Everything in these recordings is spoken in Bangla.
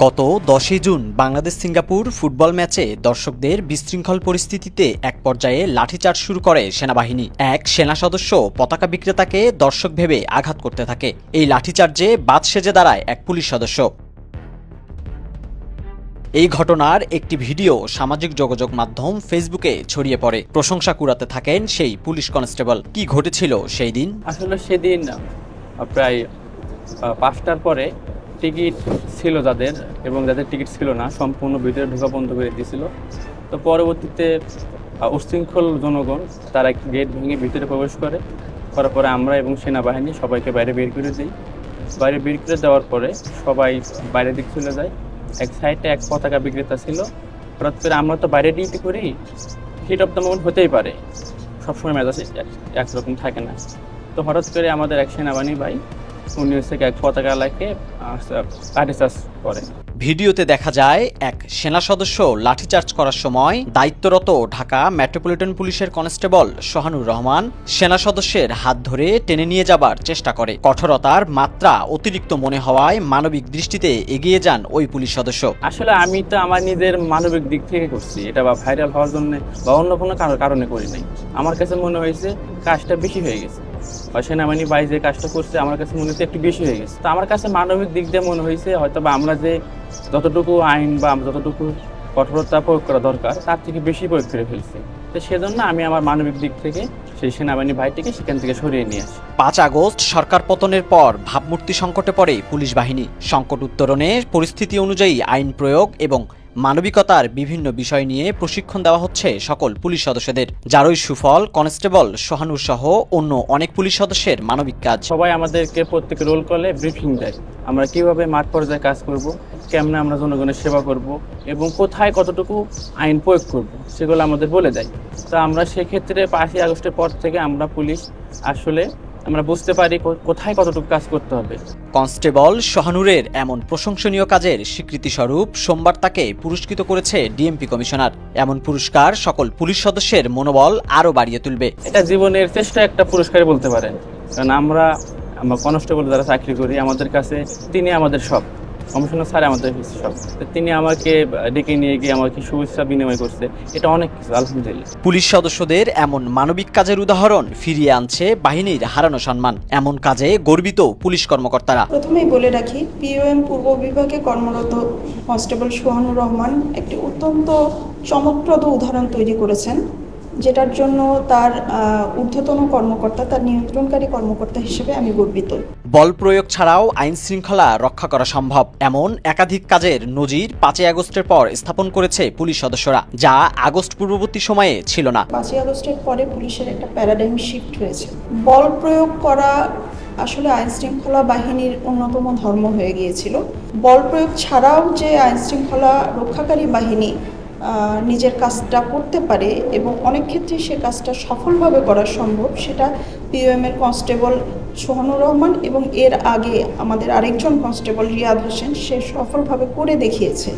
গত 10 জুন বাংলাদেশ সিঙ্গাপুর ফুটবল ম্যাচে দর্শকদের বিশৃঙ্খল পরিস্থিতিতে এক পর্যায়ে লাঠিচার্জ শুরু করে সেনাবাহিনী। এক সেনা সদস্য পতাকা বিক্রেতাকে দর্শক ভেবে আঘাত করতে থাকে। এই লাঠিচার্জে বাদ সেজে দাঁড়ায় এক পুলিশ সদস্য। এই ঘটনার একটি ভিডিও সামাজিক যোগাযোগ মাধ্যম ফেসবুকে ছড়িয়ে পড়ে। প্রশংসা কুড়াতে থাকেন সেই পুলিশ কনস্টেবল। কি ঘটেছিল সেই দিন? আসলে সেদিন প্রায় 5টার পরে টিকিট ছিল যাদের এবং যাদের টিকিট ছিল না সম্পূর্ণ ভিতরে ঢোকা বন্ধ করে দিয়েছিল। তো পরবর্তীতে উচ্ছৃঙ্খল জনগণ তারা গেট ভেঙে ভিতরে প্রবেশ করার পরে আমরা এবং সেনাবাহিনী সবাইকে বাইরে বের করে দিই। বাইরে বের করে দেওয়ার পরে সবাই বাইরের দিক চলে যায়। এক সাইডে এক পতাকা বিক্রেতা ছিল। হঠাৎ করে আমরা তো বাইরে ডিউটি করি, হিট অফ দ্য মোমেন্ট হতেই পারে, সবসময় মেজাজ একরকম থাকে না। তো হঠাৎ করে আমাদের এক সেনাবাহিনী ভাই উনি হচ্ছে এক পতাকা লাইকে লাঠিচার্জ করে। ভিডিওতে দেখা যায় এক সেনা সদস্য লাঠিচার্জ করার সময় দায়িত্বরত ঢাকা মেট্রোপলিটন পুলিশের কনস্টেবল সোহানুর রহমান সেনা সদস্যের হাত ধরে টেনে নিয়ে যাবার চেষ্টা করে। কঠোরতার মাত্রা অতিরিক্ত মনে হওয়ায় মানবিক দৃষ্টিতে এগিয়ে যান ওই পুলিশ সদস্য। আসলে আমি তো আমার নিজের মানবিক দিক থেকে করছি এটা, বা ভাইরাল হওয়ার জন্য বা অন্য কোনো কারণে করি নাই। আমার কাছে মনে হয়েছে কাজটা বেশি হয়ে গেছে, বা সেনাবাহিনী ভাই যে কাজটা করছে আমার কাছে মনে হচ্ছে একটু বেশি হয়ে গেছে। তো আমার কাছে মানবিক দিক দিয়ে মনে হয়েছে হয়তো বা আমরা যে যতটুকু আইন বা যতটুকু কঠোরতা প্রয়োগ করা দরকার তার থেকে বেশি প্রয়োগ করে ফেলছি। তো সেজন্য আমি আমার মানবিক দিক থেকে সেই সেনাবাহিনী ভাইটিকে সেখান থেকে সরিয়ে নিয়ে আসি। 5 আগস্ট সরকার পতনের পর ভাবমূর্তি সংকটে পড়ে পুলিশ বাহিনী। সংকট উত্তরণে পরিস্থিতি অনুযায়ী আইন প্রয়োগ এবং মানবিকতার বিভিন্ন বিষয় নিয়ে প্রশিক্ষণ দেওয়া হচ্ছে সকল পুলিশ সদস্যদের, যারই সুফল কনস্টেবল সোহানুর সহ অন্য অনেক পুলিশ সদস্যের মানবিক কাজ। সবাই আমাদেরকে প্রত্যেক রোল কলে ব্রিফিং দেয়, আমরা কিভাবে মাঠ পর্যায়ে কাজ করব, কেমনে আমরা জনগণের সেবা করব এবং কোথায় কতটুকু আইন প্রয়োগ করব সেগুলো আমাদের বলে দেয়। তো আমরা সেক্ষেত্রে 5ই আগস্টের পর থেকে আমরা পুলিশ আসলে আমরা বুঝতে পারি কোথায় কতটুকু কাজ করতে হবে। কনস্টেবল সোহানুরের এমন প্রশংসনীয় কাজের স্বীকৃতিস্বরূপ সোমবার তাকে পুরস্কৃত করেছে ডিএমপি কমিশনার। এমন পুরস্কার সকল পুলিশ সদস্যের মনোবল আরও বাড়িয়ে তুলবে। এটা জীবনের চেষ্টা একটা পুরস্কারই বলতে পারেন, কারণ আমরা কনস্টেবল যারা চাকরি করি আমাদের কাছে তিনি আমাদের সব, কমিশনার স্যার আমাদের সব। তিনি আমাকে ডেকে নিয়ে গিয়ে আমাকে শুভেচ্ছা বিনিময় করছে, এটা অনেক কিছু আলহামদুলিল্লাহ। পুলিশ সদস্যদের এমন মানবিক কাজের উদাহরণ ফিরিয়ে আনছে বাহিনীর হারানো সম্মান। এমন কাজে গর্বিত পুলিশ কর্মকর্তারা। প্রথমেই বলে রাখি, পিওএম পূর্ব বিভাগে কর্মরত কনস্টেবল সোহানুর রহমান একটি অত্যন্ত চমকপ্রদ উদাহরণ তৈরি করেছেন, যেটার জন্য তার ঊর্ধ্বতন কর্মকর্তা, তার নিয়ন্ত্রণকারী কর্মকর্তা হিসেবে আমি গর্বিত। বল প্রয়োগ ছাড়াও আইন শৃঙ্খলা রক্ষা করা সম্ভব, এমন একাধিক কাজের নজির 5ই আগস্টের পর স্থাপন করেছে পুলিশ সদস্যরা, যা আগস্ট পূর্ববর্তী সময়ে ছিল না। 5ই আগস্টের পরে পুলিশের একটা প্যারাডাইম শিফট হয়েছে। বল প্রয়োগ করা আসলে আইন শৃঙ্খলা বাহিনীর অন্যতম ধর্ম হয়ে গিয়েছিল। বল প্রয়োগ ছাড়াও যে আইন শৃঙ্খলা রক্ষাকারী বাহিনী নিজের কাজটা করতে পারে এবং অনেক ক্ষেত্রে সে কাজটা সফলভাবে করা সম্ভব, সেটা পিওএমের কনস্টেবল সোহানুর রহমান এবং এর আগে আমাদের আরেকজন কনস্টেবল রিয়াদ হোসেন সে সফলভাবে করে দেখিয়েছে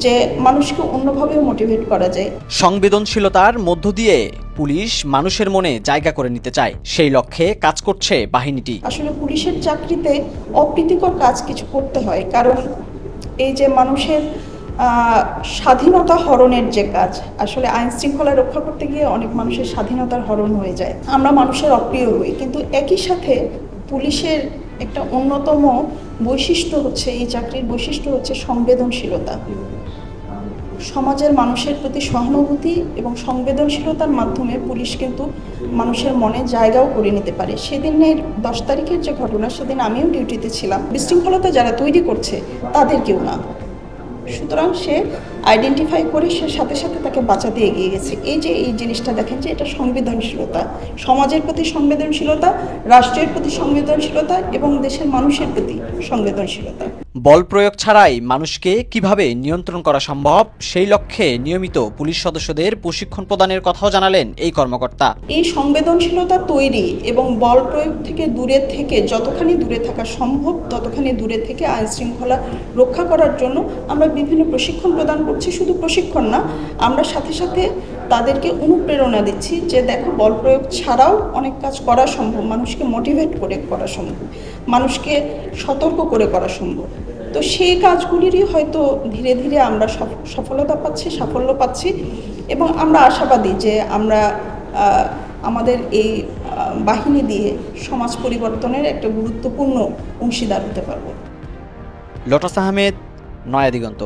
যে মানুষকে অন্যভাবেও মোটিভেট করা যায়। সংবেদনশীলতার মধ্য দিয়ে পুলিশ মানুষের মনে জায়গা করে নিতে চায়, সেই লক্ষ্যে কাজ করছে বাহিনীটি। আসলে পুলিশের চাকরিতে অপ্রীতিকর কাজ কিছু করতে হয়, কারণ এই যে মানুষের স্বাধীনতা হরণের যে কাজ, আসলে আইন শৃঙ্খলা রক্ষা করতে গিয়ে অনেক মানুষের স্বাধীনতার হরণ হয়ে যায়, আমরা মানুষের অপ্রিয় হই। কিন্তু একই সাথে পুলিশের একটা অন্যতম বৈশিষ্ট্য হচ্ছে, এই চাকরির বৈশিষ্ট্য হচ্ছে সংবেদনশীলতা। সমাজের মানুষের প্রতি সহানুভূতি এবং সংবেদনশীলতার মাধ্যমে পুলিশ কিন্তু মানুষের মনে জায়গাও করে নিতে পারে। সেদিনের 10 তারিখের যে ঘটনা, সেদিন আমিও ডিউটিতে ছিলাম। বিশৃঙ্খলতা যারা তৈরি করছে তাদের কেউ না, সুতরাং সে আইডেন্টিফাই করে সে সাথে সাথে তাকে বাঁচাতে এগিয়ে গেছে। এই যে এই জিনিসটা দেখেন যে এটা সংবেদনশীলতা, সমাজের প্রতি সংবেদনশীলতা, রাষ্ট্রের প্রতি সংবেদনশীলতা এবং দেশের মানুষের প্রতি সংবেদনশীলতা। বল প্রয়োগ ছাড়াই মানুষকে কিভাবে নিয়ন্ত্রণ করা সম্ভব সেই লক্ষ্যে নিয়মিত পুলিশ সদস্যদের প্রশিক্ষণ প্রদানের কথাও জানালেন এই কর্মকর্তা। এই সংবেদনশীলতা তৈরি এবং বল প্রয়োগ থেকে দূরে থেকে যতখানি দূরে থাকা সম্ভব ততখানি দূরে থেকে আইন শৃঙ্খলা রক্ষা করার জন্য আমরা বিভিন্ন প্রশিক্ষণ প্রদান করছি। শুধু প্রশিক্ষণ না, আমরা সাথে সাথে তাদেরকে অনুপ্রেরণা দিচ্ছি যে দেখো বল প্রয়োগ ছাড়াও অনেক কাজ করা সম্ভব, মানুষকে মোটিভেট করে করা সম্ভব, মানুষকে সতর্ক করে করা সম্ভব। তো সেই কাজগুলিরই হয়তো ধীরে ধীরে আমরা সফলতা পাচ্ছি, সাফল্য পাচ্ছি, এবং আমরা আশাবাদী যে আমরা আমাদের এই বাহিনী দিয়ে সমাজ পরিবর্তনের একটা গুরুত্বপূর্ণ অংশীদার হতে পারব। লোটাস আহমেদ, নয়া দিগন্ত।